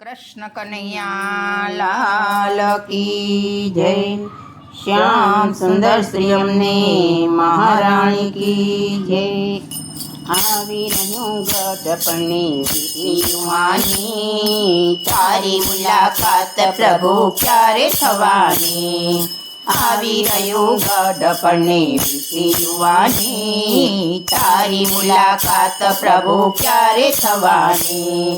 कृष्ण कन्हैया लाल की जय। श्याम सुंदर श्री अम्ने महाराणी की जय। આવી રહ્યું ગઢપણની વીટીયુવાની, તારી મુલાકાત પ્રભુ ક્યારે થવાની? આવી રહ્યું ગઢપણની વીટીયુવાની, તારી મુલાકાત પ્રભુ ક્યારે થવાની?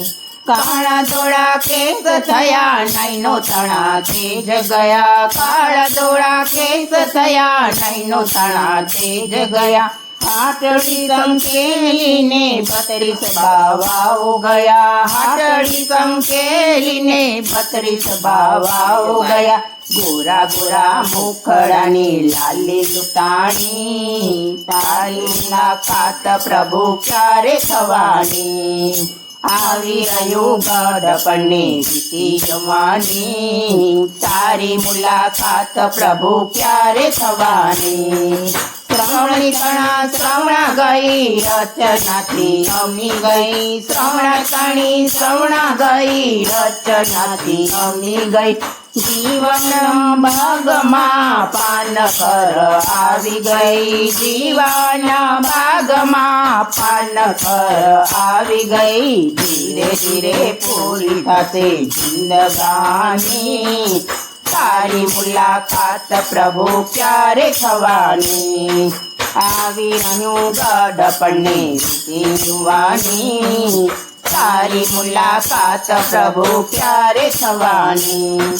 કાળા ધોળા કેસ થયા નૈનો તણા તેજ ગયા, કાળા ધોળા કેસ થયા નૈનો તણા તેજ ગયા। હાટડી સંકેલીને 32 બાવાઓ ગયા, હાટડી સંકેલીને 32 બાવાઓ ગયા। ગોરા ગોરા મુખડાની લાલી લૂંટાણી, તારી મુલાકાત પ્રભુ ક્યારે થવાની? આવી રહ્યું ગઢપણની વીટીયુવાની, તારી મુલાકાત પ્રભુ ક્યારે થવાની? શ્રવણી તણા શ્રવણા ગઈ રચનાથી અમી ગઈ, શ્રવણા તણી શ્રવણા ગઈ રચનાથી અમી ગઈ। જીવન બાગમાં પાનખર આવી ગઈ, જીવન બાગમાં પાનખર આવી ગઈ। ધીરે ધીરે પૂરી થશે જિંદગાની, તારી મુલાકાત પ્રભુ ક્યારે થવાની? આવી રહ્યું ગઢપણની વીટીયુવાની, તારી મુલાકાત પ્રભુ ક્યારે થવાની?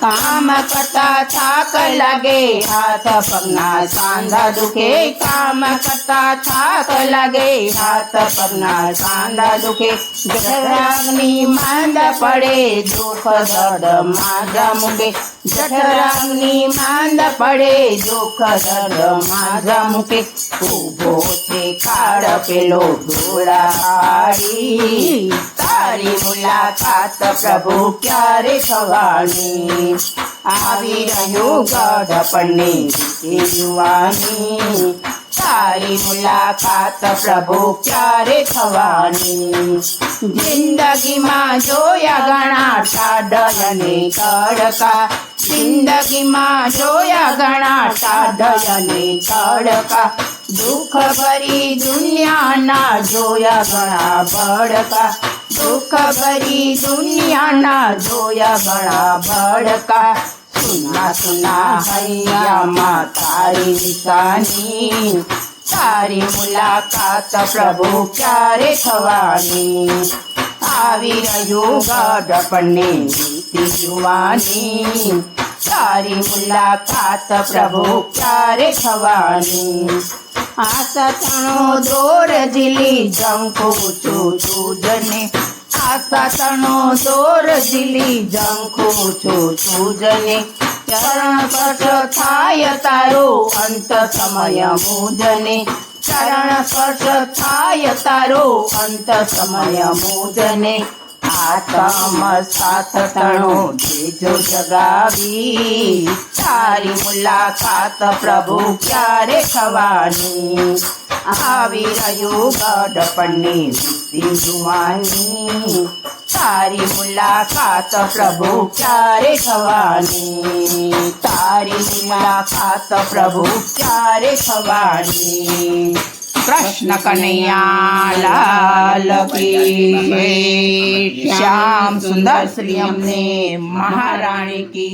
કામ કરતા થાક લાગે, હાથ પગના સાંધા દુખે, કામ કરતા થાક લાગે, હાથ પગના સાંધા દુખે। જઠરાગ્નિ માંદા પડે, દુઃખ દર્દ માજા મૂકે, જઠરાગ્નિ માંદા પડે, દુઃખ દર્દ માજા મૂકે। ઊભો છે કાળ પેલો ડોળાડી, તારી મુલાકાત પ્રભુ ક્યારે થવાની? આવી રહ્યું ગઢપણની વીટીયુવાની, તારી મુલાકાત પ્રભુ ક્યારે થવાની? જિંદગીમાં જોયા ઘણા ટાઢલ અને તડકા, જિંદગીમાં જોયા ઘણા ટાઢલ અને તડકા। દુઃખ ભરી દુનિયાના જોયા ઘણા ભડકા, દુઃખ ભરી દુનિયાના જોયા ઘણા ભડકા। સુના સુના હૈયામાં તારી નિશાની, તારી મુલાકાત પ્રભુ ક્યારે થવાની? આવી રહ્યું ગઢપણની વીટીયુવાની, તારી મુલાકાત પ્રભુ ક્યારે થવાની? આ સતણો દોર ઝીલી ઝંખું છું સૂજને, આ સતણો દોર ઝીલી ઝંખું છું સૂજને। ચરણ સ્પર્શ થાય તારો અંત સમય મુજને, ચરણ સ્પર્શ થાય તારો અંત સમય મુજને। આત્મ સાથ તણો તેજો જગાવી, તારી મુલાકાત પ્રભુ ક્યારે થવાની? આવી રહ્યું ગઢપણની વીટીયુવાની, તારી મુલાકાત પ્રભુ ક્યારે થવાની? તારી મુલાકાત પ્રભુ ક્યારે થવાની? कृष्ण कन्हैया लाल की जय। श्याम सुंदर श्री अम्ने महाराणी की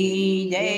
जय।